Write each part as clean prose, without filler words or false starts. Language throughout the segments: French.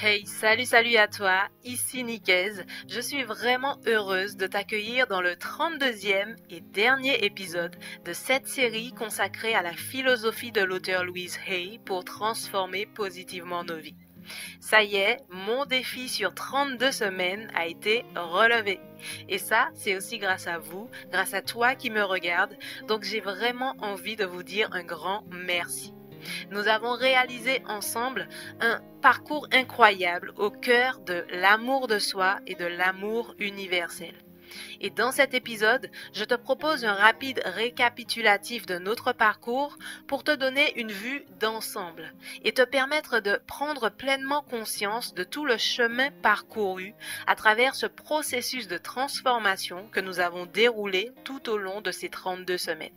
Hey, salut à toi, ici Nicaise. Je suis vraiment heureuse de t'accueillir dans le 32e et dernier épisode de cette série consacrée à la philosophie de l'auteur Louise Hay pour transformer positivement nos vies. Ça y est, mon défi sur 32 semaines a été relevé. Et ça, c'est aussi grâce à vous, grâce à toi qui me regarde. Donc j'ai vraiment envie de vous dire un grand merci. Nous avons réalisé ensemble un parcours incroyable au cœur de l'amour de soi et de l'amour universel. Et dans cet épisode, je te propose un rapide récapitulatif de notre parcours pour te donner une vue d'ensemble et te permettre de prendre pleinement conscience de tout le chemin parcouru à travers ce processus de transformation que nous avons déroulé tout au long de ces 32 semaines.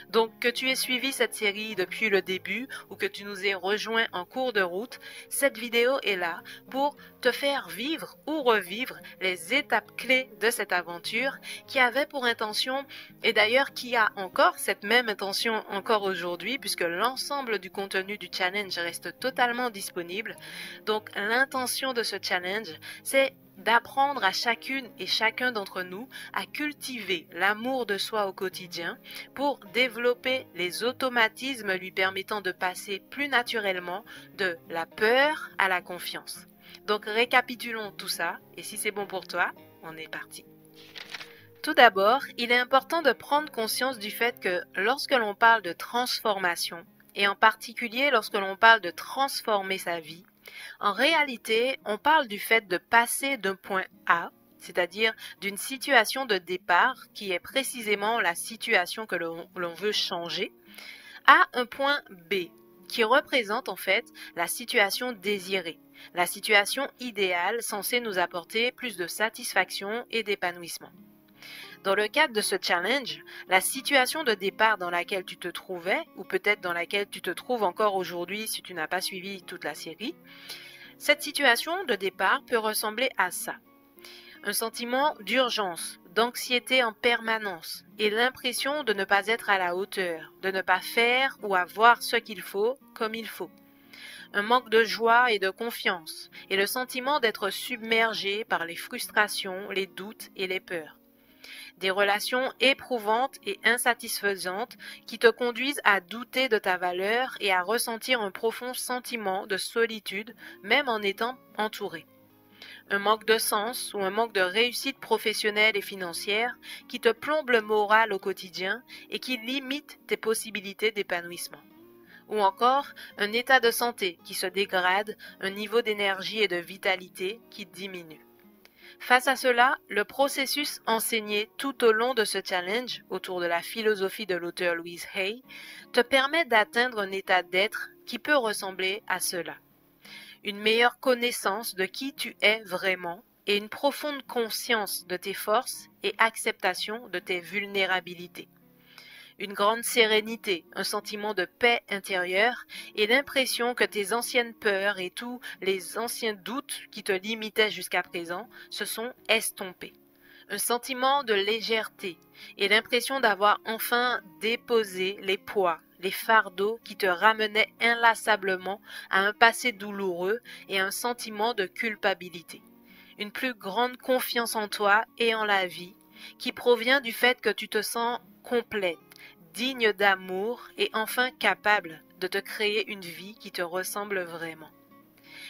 Donc, que tu aies suivi cette série depuis le début ou que tu nous aies rejoints en cours de route, cette vidéo est là pour te faire vivre ou revivre les étapes clés de cette aventure qui avait pour intention, et d'ailleurs qui a encore cette même intention encore aujourd'hui, puisque l'ensemble du contenu du challenge reste totalement disponible. Donc, l'intention de ce challenge, c'est d'apprendre à chacune et chacun d'entre nous à cultiver l'amour de soi au quotidien pour développer les automatismes lui permettant de passer plus naturellement de la peur à la confiance. Donc récapitulons tout ça et si c'est bon pour toi, on est parti. Tout d'abord, il est important de prendre conscience du fait que lorsque l'on parle de transformation, et en particulier lorsque l'on parle de transformer sa vie, en réalité, on parle du fait de passer d'un point A, c'est-à-dire d'une situation de départ qui est précisément la situation que l'on veut changer, à un point B, qui représente en fait la situation désirée, la situation idéale censée nous apporter plus de satisfaction et d'épanouissement. Dans le cadre de ce challenge, la situation de départ dans laquelle tu te trouvais, ou peut-être dans laquelle tu te trouves encore aujourd'hui si tu n'as pas suivi toute la série, cette situation de départ peut ressembler à ça. Un sentiment d'urgence, d'anxiété en permanence et l'impression de ne pas être à la hauteur, de ne pas faire ou avoir ce qu'il faut comme il faut. Un manque de joie et de confiance et le sentiment d'être submergé par les frustrations, les doutes et les peurs. Des relations éprouvantes et insatisfaisantes qui te conduisent à douter de ta valeur et à ressentir un profond sentiment de solitude, même en étant entouré. Un manque de sens ou un manque de réussite professionnelle et financière qui te plombe le moral au quotidien et qui limite tes possibilités d'épanouissement. Ou encore un état de santé qui se dégrade, un niveau d'énergie et de vitalité qui diminue. Face à cela, le processus enseigné tout au long de ce challenge autour de la philosophie de l'auteur Louise Hay te permet d'atteindre un état d'être qui peut ressembler à cela. Une meilleure connaissance de qui tu es vraiment et une profonde conscience de tes forces et acceptation de tes vulnérabilités. Une grande sérénité, un sentiment de paix intérieure et l'impression que tes anciennes peurs et tous les anciens doutes qui te limitaient jusqu'à présent se sont estompés. Un sentiment de légèreté et l'impression d'avoir enfin déposé les poids, les fardeaux qui te ramenaient inlassablement à un passé douloureux et un sentiment de culpabilité. Une plus grande confiance en toi et en la vie qui provient du fait que tu te sens complète, digne d'amour et enfin capable de te créer une vie qui te ressemble vraiment.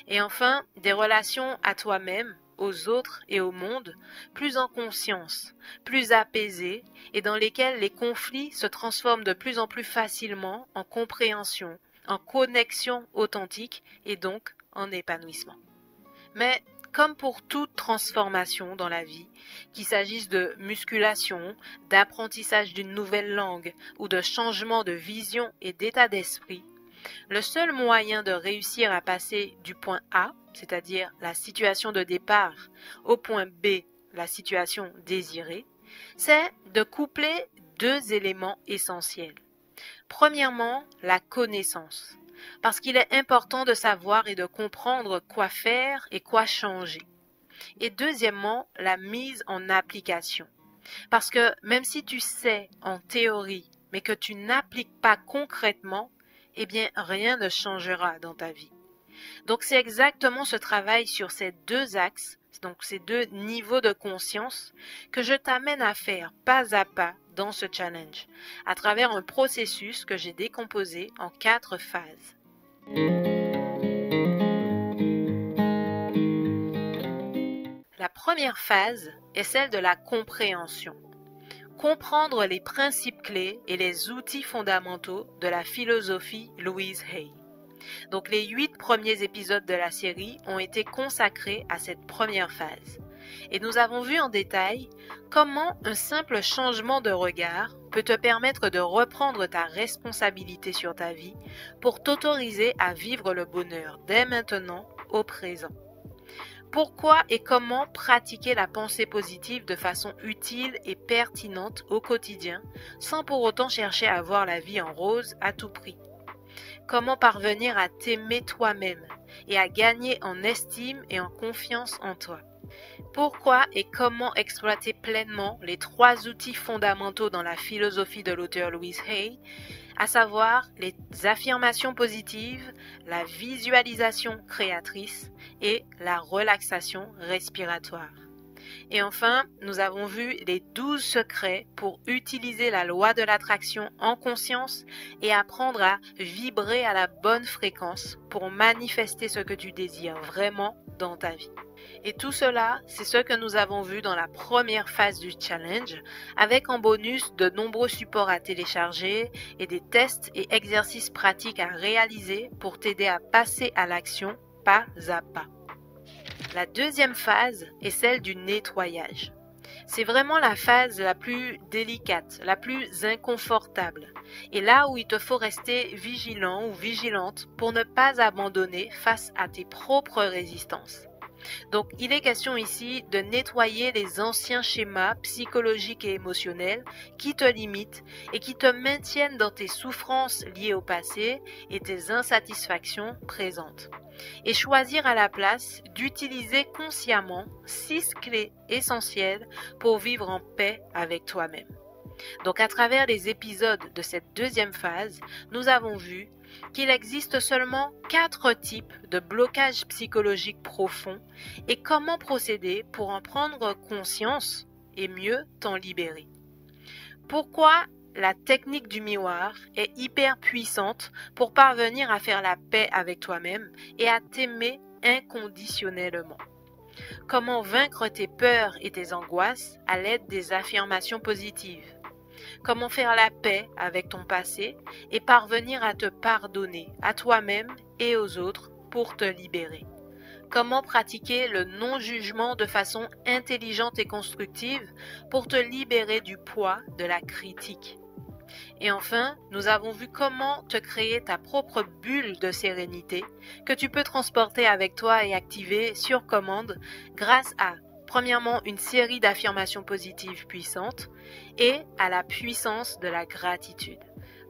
Et enfin, des relations à toi-même, aux autres et au monde, plus en conscience, plus apaisées et dans lesquelles les conflits se transforment de plus en plus facilement en compréhension, en connexion authentique et donc en épanouissement. Mais comme pour toute transformation dans la vie, qu'il s'agisse de musculation, d'apprentissage d'une nouvelle langue ou de changement de vision et d'état d'esprit, le seul moyen de réussir à passer du point A, c'est-à-dire la situation de départ, au point B, la situation désirée, c'est de coupler deux éléments essentiels. Premièrement, la connaissance. Parce qu'il est important de savoir et de comprendre quoi faire et quoi changer. Et deuxièmement, la mise en application. Parce que même si tu sais en théorie, mais que tu n'appliques pas concrètement, eh bien rien ne changera dans ta vie. Donc c'est exactement ce travail sur ces deux axes, donc ces deux niveaux de conscience, que je t'amène à faire pas à pas dans ce challenge, à travers un processus que j'ai décomposé en 4 phases. La première phase est celle de la compréhension. Comprendre les principes clés et les outils fondamentaux de la philosophie Louise Hay. Donc les 8 premiers épisodes de la série ont été consacrés à cette première phase. Et nous avons vu en détail comment un simple changement de regard peut te permettre de reprendre ta responsabilité sur ta vie pour t'autoriser à vivre le bonheur dès maintenant au présent. Pourquoi et comment pratiquer la pensée positive de façon utile et pertinente au quotidien sans pour autant chercher à voir la vie en rose à tout prix? Comment parvenir à t'aimer toi-même et à gagner en estime et en confiance en toi? Pourquoi et comment exploiter pleinement les 3 outils fondamentaux dans la philosophie de l'auteur Louise Hay, à savoir les affirmations positives, la visualisation créatrice et la relaxation respiratoire. Et enfin, nous avons vu les 12 secrets pour utiliser la loi de l'attraction en conscience et apprendre à vibrer à la bonne fréquence pour manifester ce que tu désires vraiment dans ta vie. Et tout cela, c'est ce que nous avons vu dans la première phase du challenge, avec en bonus de nombreux supports à télécharger et des tests et exercices pratiques à réaliser pour t'aider à passer à l'action pas à pas. La deuxième phase est celle du nettoyage. C'est vraiment la phase la plus délicate, la plus inconfortable, et là où il te faut rester vigilant ou vigilante pour ne pas abandonner face à tes propres résistances. Donc, il est question ici de nettoyer les anciens schémas psychologiques et émotionnels qui te limitent et qui te maintiennent dans tes souffrances liées au passé et tes insatisfactions présentes. Et choisir à la place d'utiliser consciemment 6 clés essentielles pour vivre en paix avec toi-même. Donc, à travers les épisodes de cette deuxième phase, nous avons vu qu'il existe seulement 4 types de blocages psychologiques profonds et comment procéder pour en prendre conscience et mieux t'en libérer. Pourquoi la technique du miroir est hyper puissante pour parvenir à faire la paix avec toi-même et à t'aimer inconditionnellement. Comment vaincre tes peurs et tes angoisses à l'aide des affirmations positives. Comment faire la paix avec ton passé et parvenir à te pardonner à toi-même et aux autres pour te libérer. Comment pratiquer le non-jugement de façon intelligente et constructive pour te libérer du poids de la critique. Et enfin, nous avons vu comment te créer ta propre bulle de sérénité que tu peux transporter avec toi et activer sur commande grâce à premièrement, une série d'affirmations positives puissantes et à la puissance de la gratitude.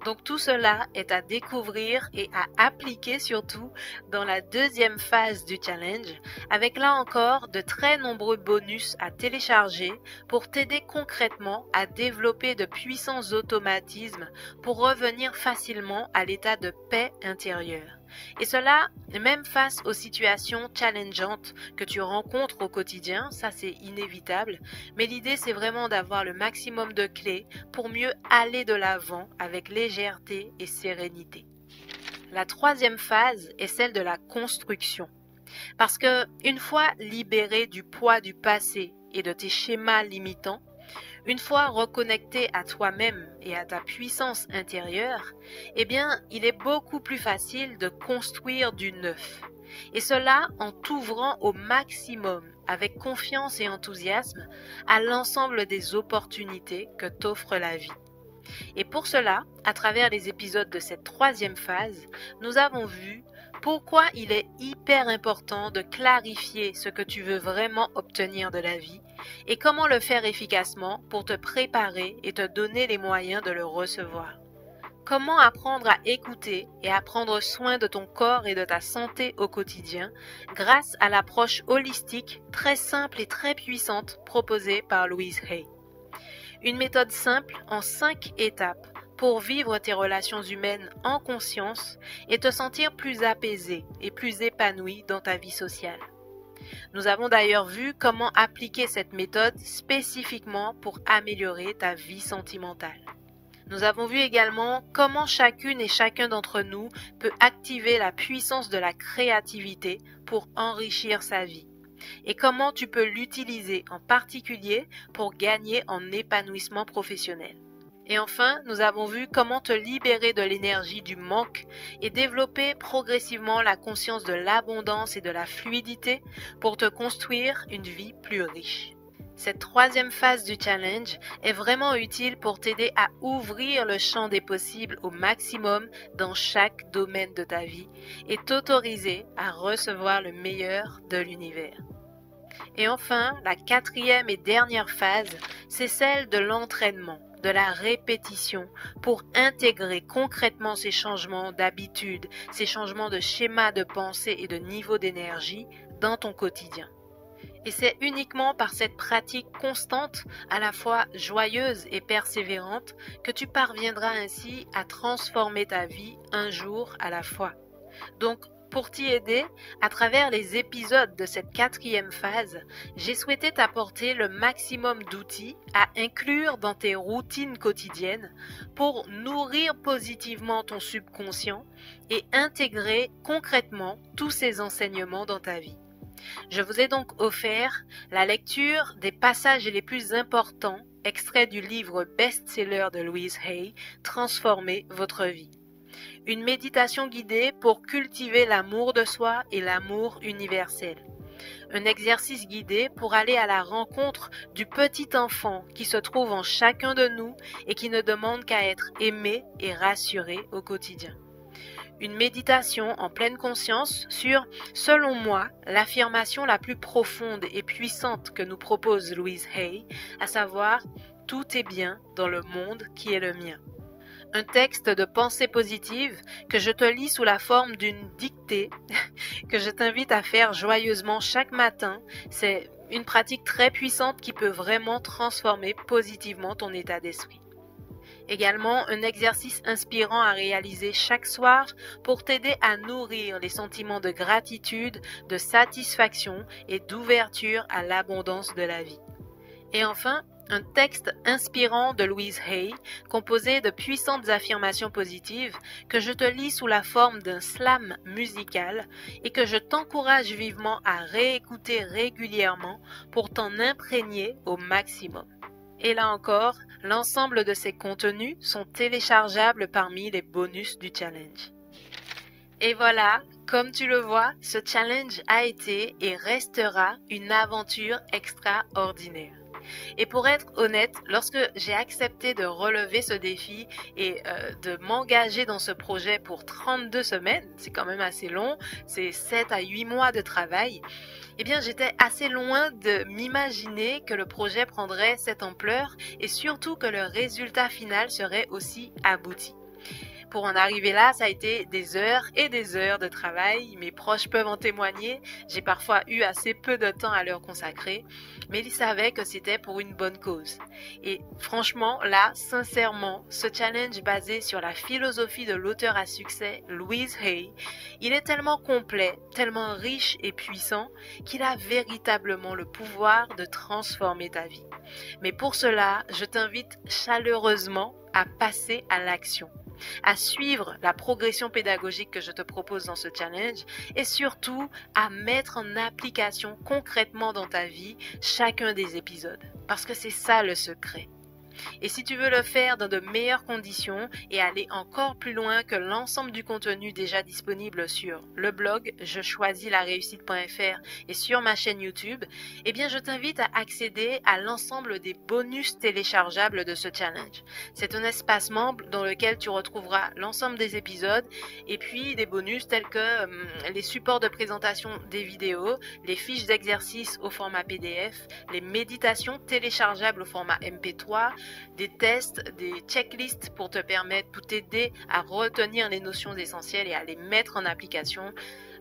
Donc tout cela est à découvrir et à appliquer surtout dans la deuxième phase du challenge, avec là encore de très nombreux bonus à télécharger pour t'aider concrètement à développer de puissants automatismes pour revenir facilement à l'état de paix intérieure. Et cela, même face aux situations challengeantes que tu rencontres au quotidien, ça c'est inévitable, mais l'idée c'est vraiment d'avoir le maximum de clés pour mieux aller de l'avant avec légèreté et sérénité. La troisième phase est celle de la construction. Parce que une fois libéré du poids du passé et de tes schémas limitants, une fois reconnecté à toi-même et à ta puissance intérieure, eh bien, il est beaucoup plus facile de construire du neuf. Et cela en t'ouvrant au maximum, avec confiance et enthousiasme, à l'ensemble des opportunités que t'offre la vie. Et pour cela, à travers les épisodes de cette troisième phase, nous avons vu pourquoi il est hyper important de clarifier ce que tu veux vraiment obtenir de la vie et comment le faire efficacement pour te préparer et te donner les moyens de le recevoir. Comment apprendre à écouter et à prendre soin de ton corps et de ta santé au quotidien grâce à l'approche holistique très simple et très puissante proposée par Louise Hay. Une méthode simple en 5 étapes pour vivre tes relations humaines en conscience et te sentir plus apaisé et plus épanoui dans ta vie sociale. Nous avons d'ailleurs vu comment appliquer cette méthode spécifiquement pour améliorer ta vie sentimentale. Nous avons vu également comment chacune et chacun d'entre nous peut activer la puissance de la créativité pour enrichir sa vie et comment tu peux l'utiliser en particulier pour gagner en épanouissement professionnel. Et enfin, nous avons vu comment te libérer de l'énergie du manque et développer progressivement la conscience de l'abondance et de la fluidité pour te construire une vie plus riche. Cette troisième phase du challenge est vraiment utile pour t'aider à ouvrir le champ des possibles au maximum dans chaque domaine de ta vie et t'autoriser à recevoir le meilleur de l'univers. Et enfin, la quatrième et dernière phase, c'est celle de l'entraînement, de la répétition pour intégrer concrètement ces changements d'habitude, ces changements de schéma de pensée et de niveau d'énergie dans ton quotidien. Et c'est uniquement par cette pratique constante, à la fois joyeuse et persévérante, que tu parviendras ainsi à transformer ta vie un jour à la fois. Donc, pour t'y aider, à travers les épisodes de cette quatrième phase, j'ai souhaité t'apporter le maximum d'outils à inclure dans tes routines quotidiennes pour nourrir positivement ton subconscient et intégrer concrètement tous ces enseignements dans ta vie. Je vous ai donc offert la lecture des passages les plus importants extraits du livre best-seller de Louise Hay, Transformez votre vie. Une méditation guidée pour cultiver l'amour de soi et l'amour universel. Un exercice guidé pour aller à la rencontre du petit enfant qui se trouve en chacun de nous et qui ne demande qu'à être aimé et rassuré au quotidien. Une méditation en pleine conscience sur, selon moi, l'affirmation la plus profonde et puissante que nous propose Louise Hay, à savoir « Tout est bien dans le monde qui est le mien ». Un texte de pensée positive que je te lis sous la forme d'une dictée que je t'invite à faire joyeusement chaque matin. C'est une pratique très puissante qui peut vraiment transformer positivement ton état d'esprit. Également, un exercice inspirant à réaliser chaque soir pour t'aider à nourrir les sentiments de gratitude, de satisfaction et d'ouverture à l'abondance de la vie. Et enfin, un texte inspirant de Louise Hay, composé de puissantes affirmations positives que je te lis sous la forme d'un slam musical et que je t'encourage vivement à réécouter régulièrement pour t'en imprégner au maximum. Et là encore, l'ensemble de ces contenus sont téléchargeables parmi les bonus du challenge. Et voilà, comme tu le vois, ce challenge a été et restera une aventure extraordinaire. Et pour être honnête, lorsque j'ai accepté de relever ce défi et de m'engager dans ce projet pour 32 semaines, c'est quand même assez long, c'est 7 à 8 mois de travail, eh bien j'étais assez loin de m'imaginer que le projet prendrait cette ampleur et surtout que le résultat final serait aussi abouti. Pour en arriver là, ça a été des heures et des heures de travail. Mes proches peuvent en témoigner. J'ai parfois eu assez peu de temps à leur consacrer, mais ils savaient que c'était pour une bonne cause. Et franchement, là, sincèrement, ce challenge basé sur la philosophie de l'auteur à succès, Louise Hay, il est tellement complet, tellement riche et puissant qu'il a véritablement le pouvoir de transformer ta vie. Mais pour cela, je t'invite chaleureusement à passer à l'action, à suivre la progression pédagogique que je te propose dans ce challenge et surtout à mettre en application concrètement dans ta vie chacun des épisodes. Parce que c'est ça le secret. Et si tu veux le faire dans de meilleures conditions et aller encore plus loin que l'ensemble du contenu déjà disponible sur le blog jechoisislauréussite.fr et sur ma chaîne YouTube, eh bien je t'invite à accéder à l'ensemble des bonus téléchargeables de ce challenge. C'est un espace membre dans lequel tu retrouveras l'ensemble des épisodes et puis des bonus tels que les supports de présentation des vidéos, les fiches d'exercice au format PDF, les méditations téléchargeables au format MP3, des tests, des checklists pour te permettre, pour t'aider à retenir les notions essentielles et à les mettre en application.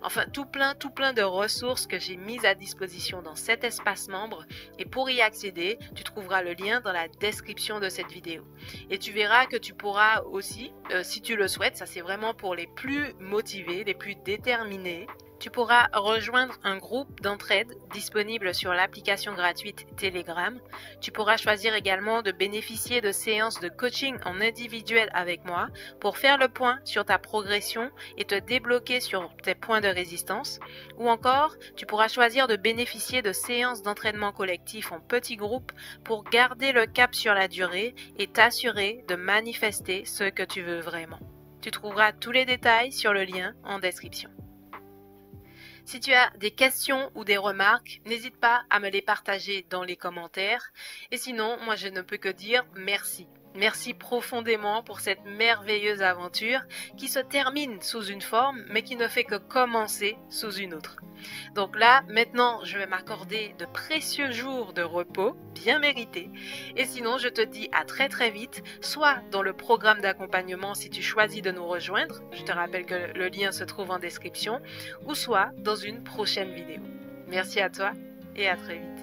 Enfin, tout plein de ressources que j'ai mises à disposition dans cet espace membre. Et pour y accéder, tu trouveras le lien dans la description de cette vidéo. Et tu verras que tu pourras aussi, si tu le souhaites, ça c'est vraiment pour les plus motivés, les plus déterminés, tu pourras rejoindre un groupe d'entraide disponible sur l'application gratuite Telegram. Tu pourras choisir également de bénéficier de séances de coaching en individuel avec moi pour faire le point sur ta progression et te débloquer sur tes points de résistance. Ou encore, tu pourras choisir de bénéficier de séances d'entraînement collectif en petits groupes pour garder le cap sur la durée et t'assurer de manifester ce que tu veux vraiment. Tu trouveras tous les détails sur le lien en description. Si tu as des questions ou des remarques, n'hésite pas à me les partager dans les commentaires. Et sinon, moi je ne peux que dire merci. Merci profondément pour cette merveilleuse aventure qui se termine sous une forme mais qui ne fait que commencer sous une autre. Donc là, maintenant, je vais m'accorder de précieux jours de repos, bien mérités. Et sinon, je te dis à très vite, soit dans le programme d'accompagnement si tu choisis de nous rejoindre, je te rappelle que le lien se trouve en description, ou soit dans une prochaine vidéo. Merci à toi et à très vite.